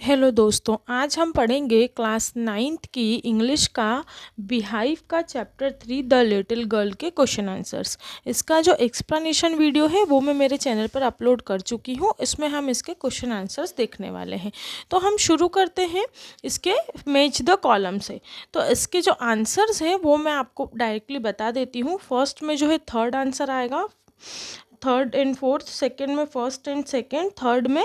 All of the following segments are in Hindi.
हेलो दोस्तों, आज हम पढ़ेंगे क्लास 9th की इंग्लिश का बिहाइव का चैप्टर 3 द लिटिल गर्ल के क्वेश्चन आंसर्स। इसका जो एक्सप्लेनेशन वीडियो है वो मैं मेरे चैनल पर अपलोड कर चुकी हूँ। इसमें हम इसके क्वेश्चन आंसर्स देखने वाले हैं। तो हम शुरू करते हैं इसके मैच द कॉलम से। तो इसके जो आंसर्स हैं वो मैं आपको डायरेक्टली बता देती हूँ। फर्स्ट में जो है थर्ड आंसर आएगा, थर्ड एंड फोर्थ, सेकंड में फर्स्ट एंड सेकंड, थर्ड में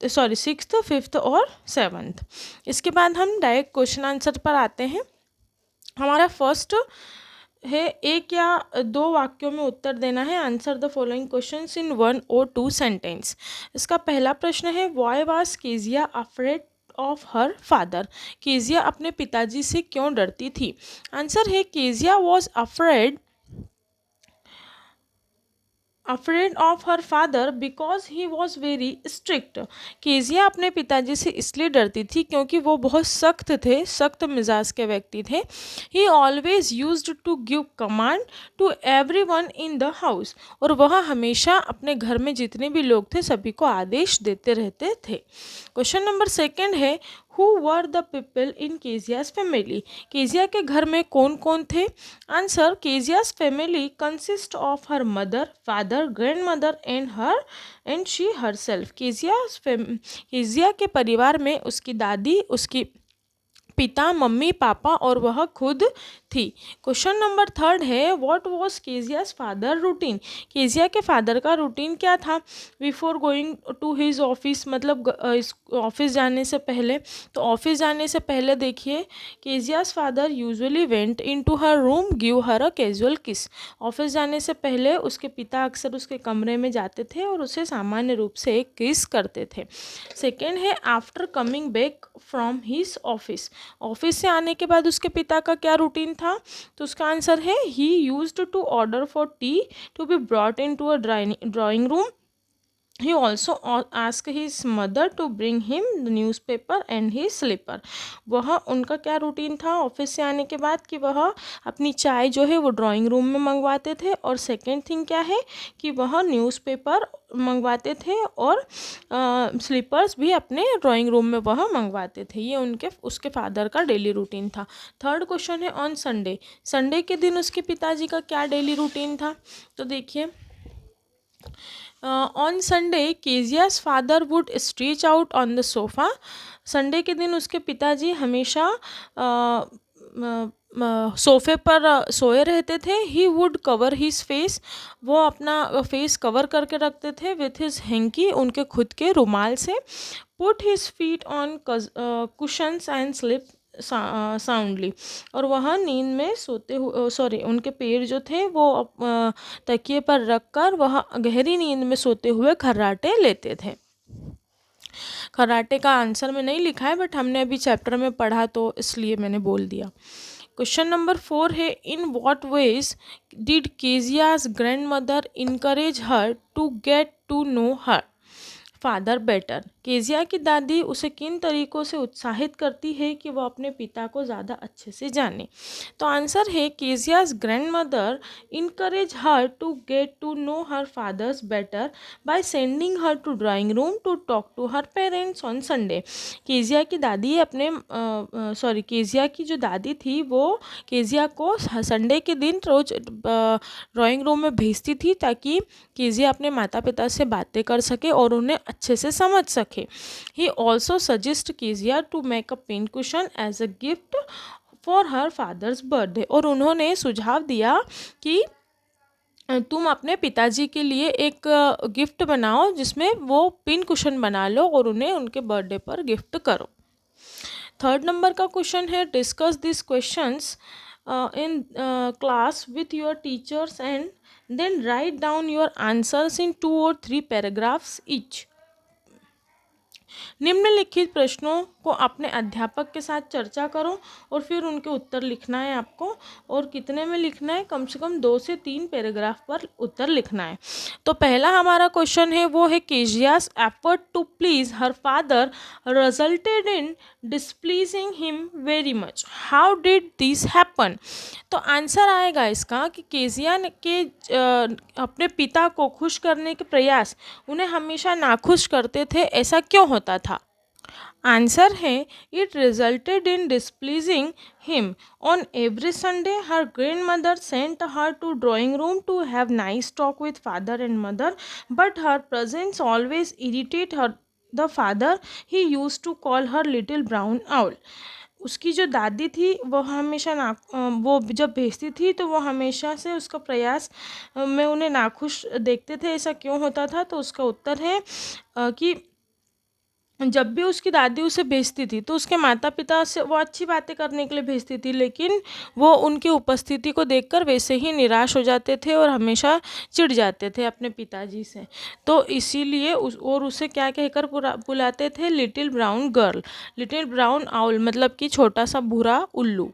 सिक्स्थ, फिफ्थ और सेवन्थ। इसके बाद हम डायरेक्ट क्वेश्चन आंसर पर आते हैं। हमारा फर्स्ट है, एक या दो वाक्यों में उत्तर देना है। Answer the following questions in 1 और 2 सेंटेंस। इसका पहला प्रश्न है, why was Kezia afraid of her father. Kezia अपने पिताजी से क्यों डरती थी। आंसर है, Kezia was afraid of her father because he was very strict. Kezia अपने पिताजी से इसलिए डरती थी क्योंकि वो बहुत सख्त थे, सख्त मिजाज के व्यक्ति थे। He always used to give command to everyone in the house. और वह हमेशा अपने घर में जितने भी लोग थे सभी को आदेश देते रहते थे। क्वेश्चन नंबर सेकंड है, who were the people in Keziah's family. Kezia के घर में कौन कौन थे। Answer, Keziah's family consist of her mother, father, grand mother and she herself. Kezia के परिवार में उसकी दादी, उसकी पिता, मम्मी, पापा और वह खुद थी। क्वेश्चन नंबर थर्ड है, what was Kezia's father routine. Kezia के फादर का रूटीन क्या था। Before going to his office, मतलब ऑफिस जाने से पहले। तो ऑफिस जाने से पहले देखिए, Kezia's father usually went into her room, give her a casual kiss. Office जाने से पहले उसके पिता अक्सर उसके कमरे में जाते थे और उसे सामान्य रूप से एक किस करते थे। सेकेंड है, after coming back from his office. Office से आने के बाद उसके पिता का क्या रूटीन था। तो उसका आंसर है, he used to order for tea to be brought into a drawing room. He also asked his mother to bring him the newspaper and his slipper. वह उनका क्या रूटीन था ऑफिस से आने के बाद कि वह अपनी चाय जो है वो ड्राइंग रूम में मंगवाते थे, और सेकेंड थिंग क्या है कि वह न्यूज़पेपर मंगवाते थे और स्लीपर्स भी अपने ड्राइंग रूम में वह मंगवाते थे। ये उसके फादर का डेली रूटीन था। थर्ड क्वेश्चन है, ऑन संडे। संडे के दिन उसके पिताजी का क्या डेली रूटीन था। तो देखिए, on Sunday Kezia's father would stretch out on the sofa. Sunday के दिन उसके पिताजी हमेशा सोफ़े पर सोए रहते थे। He would cover his face, वो अपना फेस कवर करके रखते थे विथ हिज हैंकी, उनके खुद के रुमाल से। Put his feet on cushions and slip soundly, और वह नींद में सोते हुए, उनके पैर जो थे वो तकिए पर रखकर वह गहरी नींद में सोते हुए खर्राटे लेते थे। खर्राटे का आंसर में नहीं लिखा है, बट हमने अभी चैप्टर में पढ़ा तो इसलिए मैंने बोल दिया। क्वेश्चन नंबर 4 है, in what ways did Kezia's grandmother encourage her to get to know her father better. Kezia की दादी उसे किन तरीकों से उत्साहित करती है कि वह अपने पिता को ज़्यादा अच्छे से जाने। तो आंसर है, Kezia's grandmother encourage her to get to know her fathers better by sending her to drawing room to talk to her parents on Sunday. Kezia की दादी केजिया की जो दादी थी वो केजिया को संडे के दिन रोज ड्राइंग रूम में भेजती थी ताकि केजिया अपने माता पिता से बातें कर सके और उन्हें अच्छे से समझ सके। He also suggest Kezia to make a pin cushion as a gift for her father's birthday. और उन्होंने सुझाव दिया कि तुम अपने पिताजी के लिए एक गिफ्ट बनाओ जिसमें वो पिन कुशन बना लो और उन्हें उनके बर्थडे पर गिफ्ट करो। थर्ड नंबर का क्वेश्चन है, discuss this questions in class with your teachers and then write down your answers in 2 or 3 paragraphs each. निम्नलिखित प्रश्नों को अपने अध्यापक के साथ चर्चा करो और फिर उनके उत्तर लिखना है आपको। और कितने में लिखना है, कम से कम 2 से 3 पैराग्राफ पर उत्तर लिखना है। तो पहला हमारा क्वेश्चन है वो है, Kezia's effort to please her father resulted in displeasing him very much. How did this happen. तो आंसर आएगा इसका कि केजिया के अपने पिता को खुश करने के प्रयास उन्हें हमेशा नाखुश करते थे। ऐसा क्यों होता था। आंसर है it resulted in displeasing him on every Sunday her grandmother sent her to drawing room to have nice talk with father and mother but her presence always irritate her the father he use to call her little brown owl. उसकी जो दादी थी वो हमेशा वो जब भेजती थी तो वो हमेशा से उसका प्रयास में उन्हें नाखुश देखते थे। ऐसा क्यों होता था? तो उसका उत्तर है कि जब भी उसकी दादी उसे भेजती थी तो उसके माता पिता से वो अच्छी बातें करने के लिए भेजती थी, लेकिन वो उनकी उपस्थिति को देखकर वैसे ही निराश हो जाते थे और हमेशा चिढ़ जाते थे अपने पिताजी से। तो इसीलिए उसे क्या कहकर बुलाते थे? Little brown girl, little brown owl, मतलब कि छोटा सा भूरा उल्लू।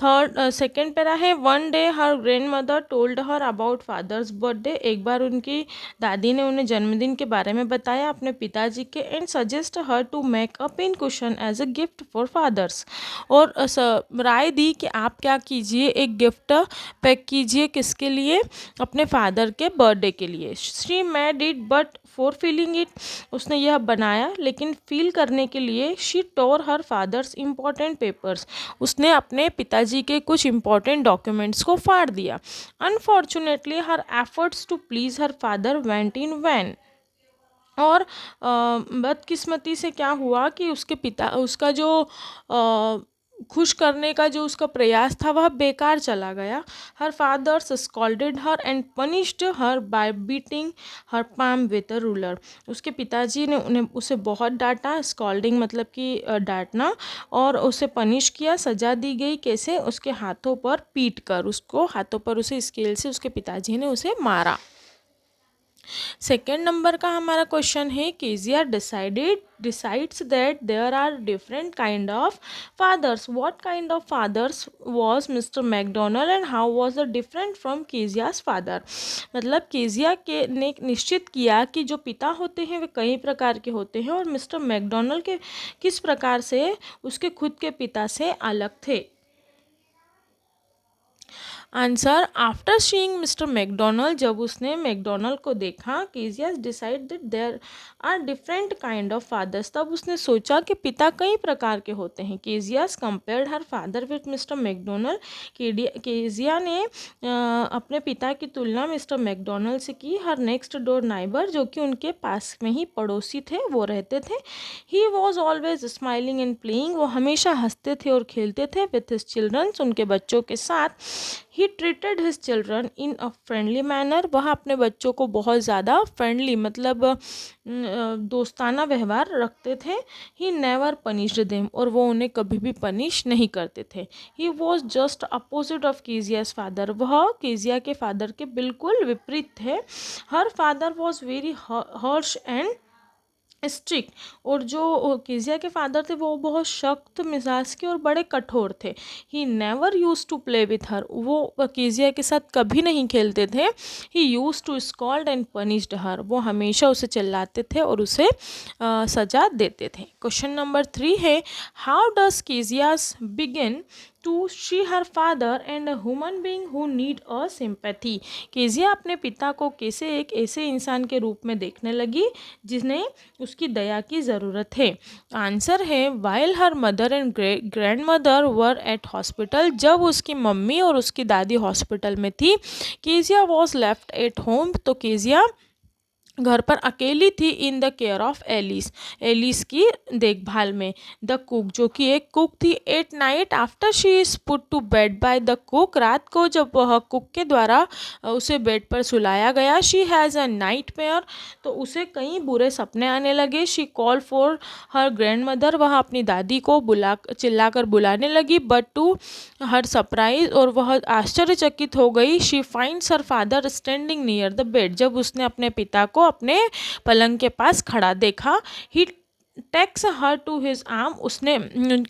थर्ड सेकेंड पैरा है one day her grand mother told her about father's birthday. एक बार उनकी दादी ने उन्हें जन्मदिन के बारे में बताया अपने पिताजी के and suggest her to make a pin cushion as a gift for father's. और राय दी कि आप क्या कीजिए, एक गिफ्ट पैक कीजिए, किसके लिए? अपने फादर के बर्थडे के लिए। She made it but for feeling it, उसने यह बनाया लेकिन फील करने के लिए। She tore her father's important papers, उसने अपने पिताजी के कुछ इम्पॉर्टेंट डॉक्यूमेंट्स को फाड़ दिया। Unfortunately her efforts to please her father went in vain. और बदकिस्मती से क्या हुआ कि उसका जो खुश करने का जो उसका प्रयास था वह बेकार चला गया। Her father's scolded her and punished her by beating her palm with a ruler. उसके पिताजी ने उसे बहुत डांटा, स्कॉल्डिंग मतलब कि डांटना, और उसे पनिश किया, सजा दी गई। कैसे? उसके हाथों पर पीट कर, उसको हाथों पर उसे स्केल से उसके पिताजी ने उसे मारा। सेकेंड नंबर का हमारा क्वेश्चन है Kezia decides that there are different kind of fathers. What kind of fathers was Mr Macdonald and how was the different from Kezia's father. मतलब केजिया के ने निश्चित किया कि जो पिता होते हैं वे कई प्रकार के होते हैं और मिस्टर मैकडोनल्ड के किस प्रकार से उसके खुद के पिता से अलग थे। Answer, after seeing mister McDonald, जब उसने मैकडोनल्ड को देखा, Kezia's decide that there are different kind of fathers, तब उसने सोचा कि पिता कई प्रकार के होते हैं। Kezia's compared her father with mister McDonald. Kezia ने अपने पिता की तुलना मिस्टर मैकडोनल्ड से की। हर नेक्स्ट डोर नाइबर, जो कि उनके पास में ही पड़ोसी थे, वो रहते थे। He was always smiling and playing, वो हमेशा हंसते थे और खेलते थे विथ हिज चिल्ड्रंस, उनके बच्चों के साथ। He treated his children in a friendly manner, वह अपने बच्चों को बहुत ज़्यादा फ्रेंडली मतलब दोस्ताना व्यवहार रखते थे। ही नेवर पनिश्ड देम, और वो उन्हें कभी भी पनिश नहीं करते थे। He was just opposite of Kezia's father, वह केजिया के फादर के बिल्कुल विपरीत थे। Her father was very harsh and strict, और जो केजिया के फादर थे वो बहुत सख्त मिजाज के और बड़े कठोर थे। He never use to play with her, वो केजिया के साथ कभी नहीं खेलते थे। He use to scold and punished her, वो हमेशा उसे चिल्लाते थे और उसे सजा देते थे। क्वेश्चन नंबर 3 है how does Kezia's begin to see her father and a human being who need a sympathy. Kezia अपने पिता को कैसे एक ऐसे इंसान के रूप में देखने लगी जिन्हें उसकी दया की ज़रूरत है। आंसर है while her mother and grandmother were at hospital, जब उसकी मम्मी और उसकी दादी हॉस्पिटल में थी, Kezia was left at home, तो केजिया घर पर अकेली थी in the care of Alice, Alice की देखभाल में। द कुक, जो कि एक कुक थी, at night after she is put to bed by the cook, रात को जब वह कुक के द्वारा उसे बेड पर सुलाया गया, she has a night mayor, तो उसे कई बुरे सपने आने लगे। She call for her grand mother, वह अपनी दादी को चिल्लाकर बुलाने लगी, बट टू हर सरप्राइज, और वह आश्चर्यचकित हो गई। She finds her father standing near the bed, जब उसने अपने पिता को अपने पलंग के पास खड़ा देखा। He takes her to his arm,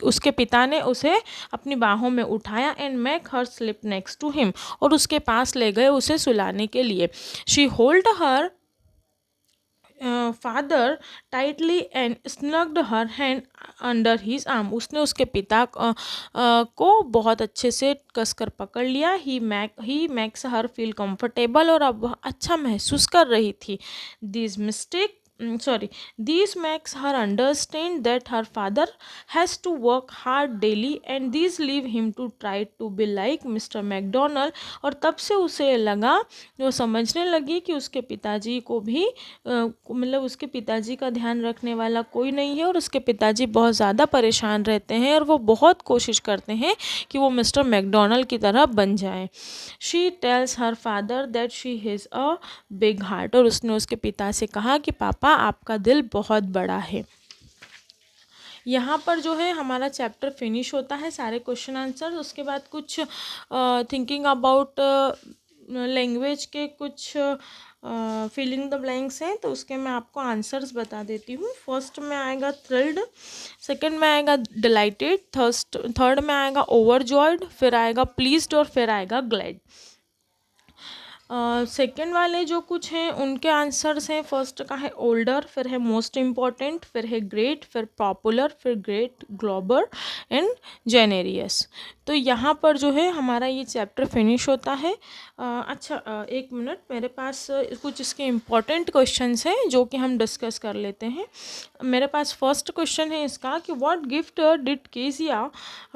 उसके पिता ने उसे अपनी बाहों में उठाया and make her sleep next to him, और उसके पास ले गए उसे सुलाने के लिए। She hold her father tightly and snuggled her hand under his arm, उसने उसके पिता को बहुत अच्छे से कसकर पकड़ लिया। He makes her feel comfortable, और अब वह अच्छा महसूस कर रही थी। This mistake sorry, these makes her understand that her father has to work hard daily and these leave him to try to be like Mr. McDonald. और तब से उसे लगा, वो समझने लगी कि उसके पिताजी को भी मतलब उसके पिताजी का ध्यान रखने वाला कोई नहीं है और उसके पिताजी बहुत ज़्यादा परेशान रहते हैं और वो बहुत कोशिश करते हैं कि वो मिस्टर मैकडोनल्ड की तरह बन जाए. She tells her father that she has a big heart. और उसने उसके पिता से कहा कि पापा आपका दिल बहुत बड़ा है. यहाँ पर जो है हमारा चैप्टर फिनिश होता है, सारे क्वेश्चन आंसर. उसके बाद कुछ थिंकिंग अबाउट लैंग्वेज के कुछ फिलिंग द ब्लैंक्स हैं, तो उसके मैं आपको आंसर्स बता देती हूँ. फर्स्ट में आएगा थ्रिल्ड, सेकंड में आएगा डिलाइटेड, थर्ड में आएगा ओवरजॉयड, फिर आएगा प्लीज्ड और फिर आएगा ग्लैड. सेकेंड वाले जो कुछ हैं उनके आंसर्स हैं. फर्स्ट का है ओल्डर, फिर है मोस्ट इम्पॉर्टेंट, फिर है ग्रेट, फिर पॉपुलर, फिर ग्रेट, ग्लोबर एंड जेनेरियस. तो यहाँ पर जो है हमारा ये चैप्टर फिनिश होता है. अच्छा, एक मिनट, मेरे पास कुछ इसके इम्पॉर्टेंट क्वेश्चंस हैं जो कि हम डिस्कस कर लेते हैं. मेरे पास फर्स्ट क्वेश्चन है इसका कि what gift did Kezia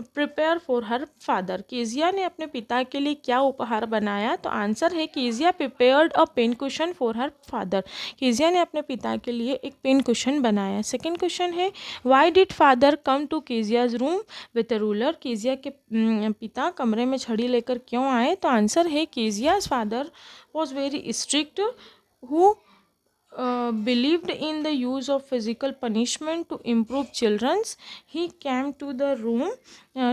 prepare for her father. Kezia ने अपने पिता के लिए क्या उपहार बनाया. तो आंसर है Kezia prepared a pen cushion for her father. Kezia ने अपने पिता के लिए एक पेन कुशन बनाया. सेकेंड क्वेश्चन है why did father come to Kezia's room with a ruler. Kezia के पिता कमरे में छड़ी लेकर क्यों आए. तो आंसर है Kezia's father was very strict who believed in the use of physical punishment to improve children's. He came to the room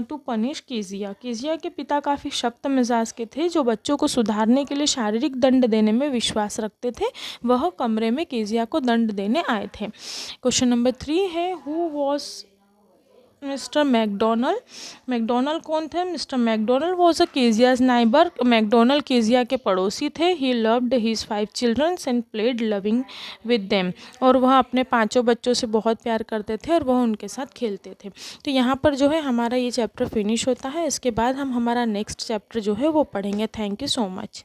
to punish kezia. kezia के पिता काफ़ी सख्त मिजाज के थे जो बच्चों को सुधारने के लिए शारीरिक दंड देने में विश्वास रखते थे. वह कमरे में kezia को दंड देने आए थे. क्वेश्चन नंबर 3 है who was mister McDonald. McDonald कौन थे. Mister McDonald was a Keziah's neighbour. McDonald Kezia के पड़ोसी थे. He loved his 5 children's and played loving with them. और वह अपने 5 बच्चों से बहुत प्यार करते थे और वह उनके साथ खेलते थे. तो यहाँ पर जो है हमारा ये चैप्टर फिनिश होता है. इसके बाद हम हमारा नेक्स्ट चैप्टर जो है वो पढ़ेंगे. Thank you so much.